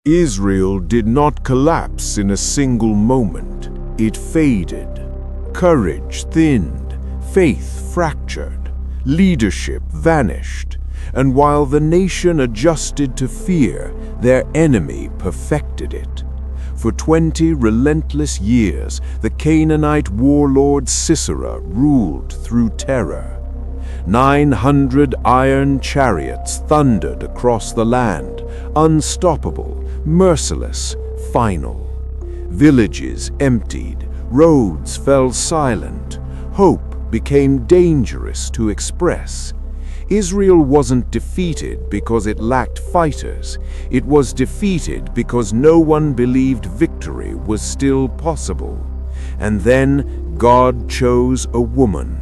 Israel did not collapse in a single moment. It faded. Courage thinned, faith fractured, leadership vanished, and while the nation adjusted to fear, their enemy perfected it. For 20 relentless years, the Canaanite warlord Sisera ruled through terror. 900 iron chariots thundered across the land, unstoppable, merciless, final. Villages emptied, roads fell silent, hope became dangerous to express. Israel wasn't defeated because it lacked fighters. It was defeated because no one believed victory was still possible. And then God chose a woman.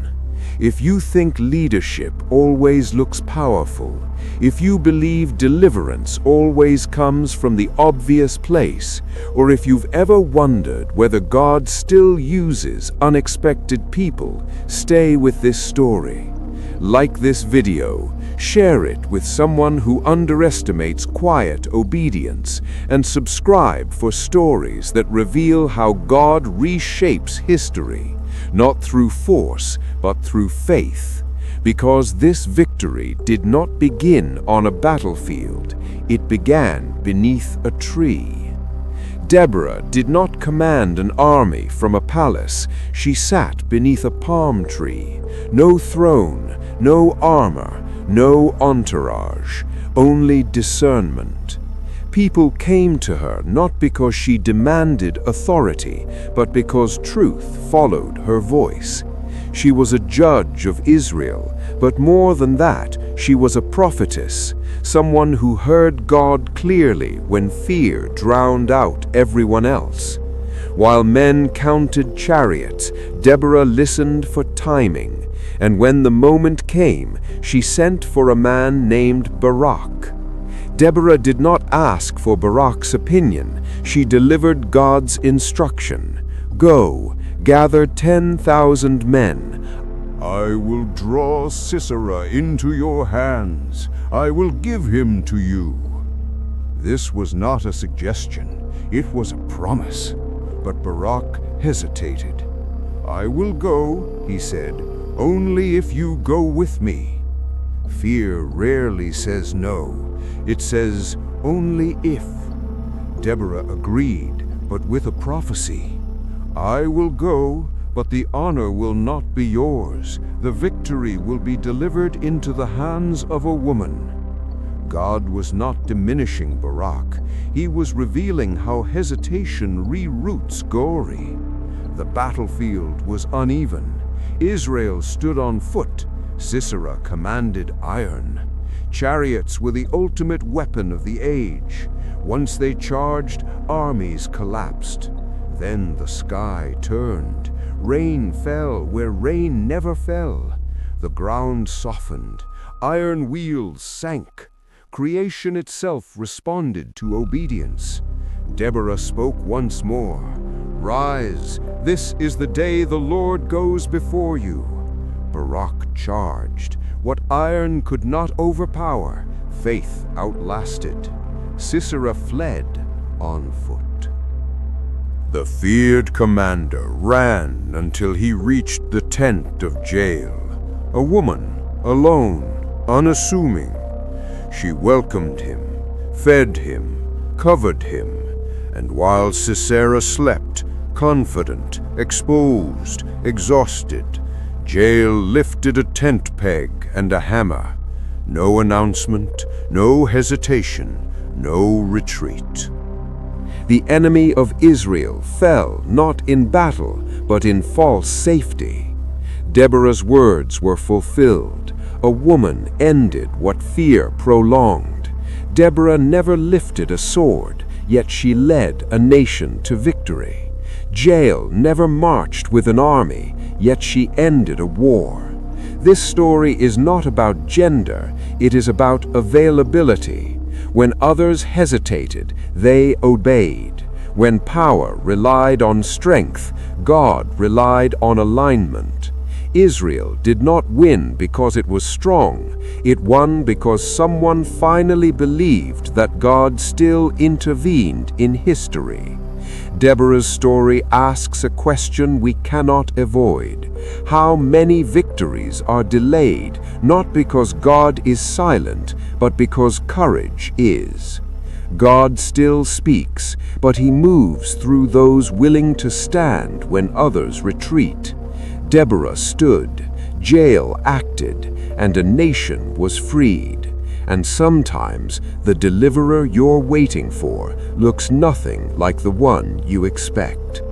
If you think leadership always looks powerful, if you believe deliverance always comes from the obvious place, or if you've ever wondered whether God still uses unexpected people, stay with this story. Like this video, share it with someone who underestimates quiet obedience, and subscribe for stories that reveal how God reshapes history, not through force, but through faith. Because this victory did not begin on a battlefield, it began beneath a tree. Deborah did not command an army from a palace. She sat beneath a palm tree. No throne, no armor, no entourage, only discernment. People came to her not because she demanded authority, but because truth followed her voice. She was a judge of Israel, but more than that, she was a prophetess, someone who heard God clearly when fear drowned out everyone else. While men counted chariots, Deborah listened for timing, and when the moment came, she sent for a man named Barak. Deborah did not ask for Barak's opinion. She delivered God's instruction. Go, gather 10,000 men. I will draw Sisera into your hands. I will give him to you. This was not a suggestion. It was a promise. But Barak hesitated. I will go, he said, only if you go with me. Fear rarely says no. It says only if. Deborah agreed, but with a prophecy. I will go, but the honor will not be yours. The victory will be delivered into the hands of a woman. God was not diminishing Barak. He was revealing how hesitation reroutes glory. The battlefield was uneven. Israel stood on foot. Sisera commanded iron. Chariots were the ultimate weapon of the age. Once they charged, armies collapsed. Then the sky turned. Rain fell where rain never fell. The ground softened. Iron wheels sank. Creation itself responded to obedience. Deborah spoke once more. Rise, this is the day the Lord goes before you. Barak charged. What iron could not overpower, faith outlasted. Sisera fled on foot. The feared commander ran until he reached the tent of Jael. A woman, alone, unassuming. She welcomed him, fed him, covered him, and while Sisera slept, confident, exposed, exhausted, Jael lifted a tent peg and a hammer. No announcement, no hesitation, no retreat. The enemy of Israel fell not in battle, but in false safety. Deborah's words were fulfilled. A woman ended what fear prolonged. Deborah never lifted a sword, yet she led a nation to victory. Jael never marched with an army, yet she ended a war. This story is not about gender, it is about availability. When others hesitated, they obeyed. When power relied on strength, God relied on alignment. Israel did not win because it was strong. It won because someone finally believed that God still intervened in history. Deborah's story asks a question we cannot avoid. How many victories are delayed, not because God is silent, but because courage is? God still speaks, but he moves through those willing to stand when others retreat. Deborah stood, jail acted, and a nation was freed. And sometimes the deliverer you're waiting for looks nothing like the one you expect.